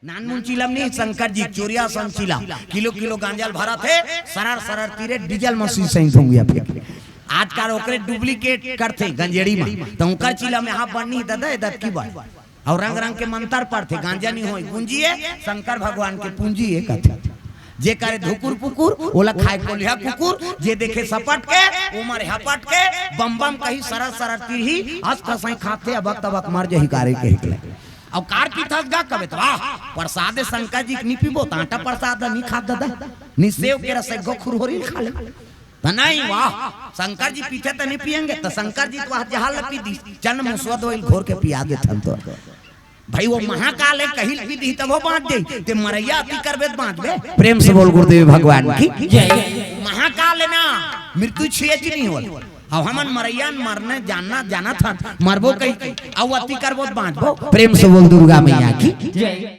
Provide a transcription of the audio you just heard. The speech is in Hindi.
नानमुन चिलम नहीं शंकर जी चोरिया सन चिलम किलो किलो गांजल भरा थे सरर सरर तीरे डीजल मशीन से होंगे फेंक आज का ओकरे डुप्लीकेट करते गंजेड़ी में तो उनकर चिलम यहाँ बननी ददा दत की बात और रंग रंग के मंत्र पढ़ते गांजा नहीं होई पूंजिए शंकर भगवान के पूंजी है कहते जे करे धुकुर पुकुर ओला खाए कोलिया कुकुर जे देखे सपट के उमर हपट के बम बम कहीं सरर सरर तीही हंस खसाई खाते अबक तबक मर जही कारे के हिकले और कार की थक गा कबे तो वाह प्रसाद शंकर जी नी पीबो तांटा प्रसाद नी खा ददा नी सेव के रस गोखुर होरी खा ले तो नहीं वाह शंकर जी पीछे तो नहीं पियेंगे तो शंकर जी तो जहां पी दी चन मुसवद ओइल घोर के पिया देथन तो भाई वो महाकाल है कहीं पी दी तब वो बांट दे ते मरैया अति करबे बांट बे प्रेम से बोल गुरुदेव भगवान की जय महाकाल है ना मृत्यु छेच नहीं हो अब हमन मरैया मरने जाना था मरबो कहीं अब अति करबो बांटबो प्रेम से बोल दुर्गा मैया की जय।